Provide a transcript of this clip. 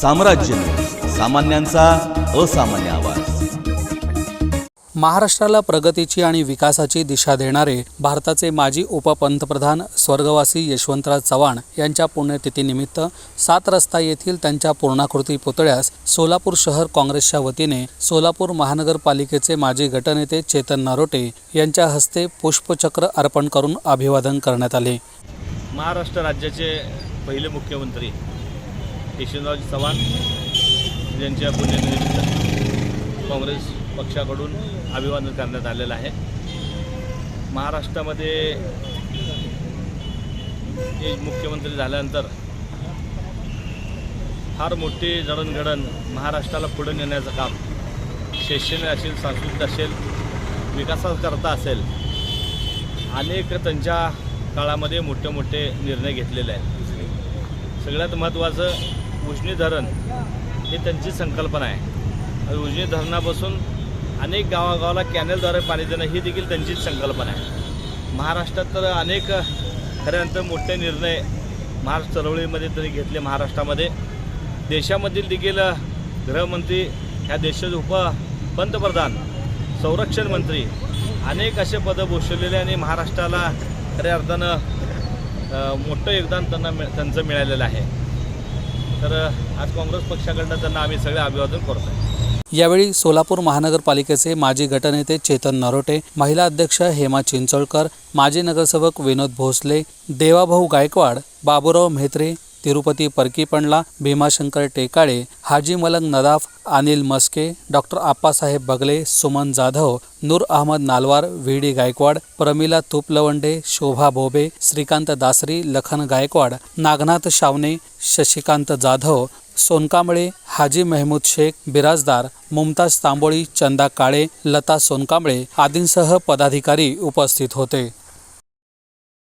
साम्राज्य न्यूज, सामान्यांचा असामान्य आवाज। महाराष्ट्राला प्रगतीची आणि विकासाची दिशा देणारे भारताचे माजी उपपंतप्रधान स्वर्गवासी यशवंतराव चव्हाण यांच्या पुण्यतिथीनिमित्त 7 रस्ता येथील त्यांच्या पूर्णाकृती पुतळ्यास सोलापूर शहर काँग्रेसच्या वतीने सोलापूर महानगरपालिकेचे माजी गटनेते चेतन नरोटे यांच्या हस्ते पुष्पचक्र अर्पण करून अभिवादन करण्यात आले। महाराष्ट्र राज्याचे पहिले मुख्यमंत्री यशवंतराव चव्हाण यांच्या पुण्यतिथीनिमित्त काँग्रेस पक्षाकडून अभिवादन करण्यात आलेलं आहे। महाराष्ट्रामध्ये हे मुख्यमंत्री झाल्यानंतर फार मोठी जडणघडण महाराष्ट्राला पुढे नेण्याचं काम शैक्षणिक असेल, सांस्कृतिक असेल, विकासाकरता असेल, अनेक त्यांच्या काळामध्ये मोठे मोठे निर्णय घेतलेले आहेत। सगळ्यात महत्त्वाचं उजनी धरण ही त्यांची संकल्पना आहे। उजनी धरणापासून अनेक गावागावाला कॅनेलद्वारे पाणी देणं ही देखील त्यांचीच संकल्पना आहे। महाराष्ट्रात तर अनेक खऱ्यानंतर मोठे निर्णय महाराष्ट्र चळवळीमध्ये त्यांनी घेतले। महाराष्ट्रामध्ये देशामधील देखील गृहमंत्री, ह्या देशाचे उपपंतप्रधान, संरक्षण मंत्री अनेक असे पदं भूषवलेले आणि महाराष्ट्राला खऱ्या अर्थानं मोठं योगदान त्यांचं मिळालेलं आहे। तर आज काँग्रेस पक्षाकडनं त्यांना आम्ही सगळे अभिवादन करतो। यावेळी सोलापूर महानगरपालिकेचे माजी गटनेते चेतन नरोटे, महिला अध्यक्ष हेमा चिंचोळकर, माजी नगरसेवक विनोद भोसले, देवाभाऊ गायकवाड, बाबूराव म्हेत्रे, तिरुपती परकीपंडला, भीमाशंकर टेकाळे, हाजी मलंग नदाफ, अनिल मस्के, डॉक्टर आप्पासाहेब बगले, सुमन जाधव, नूर अहमद नालवार, व्ही.डी. गायकवाड, प्रमिला तुपलवंडे, शोभा बोबे, श्रीकांत दासरी, लखन गायकवाड, नागनाथ शावने, शशिकांत जाधव, सोनकांबळे, हाजी महमूद शेख, बिराजदार, मुमताज तांबोळी, चंदा काळे, लता सोनकांबळे आदींसह पदाधिकारी उपस्थित होते।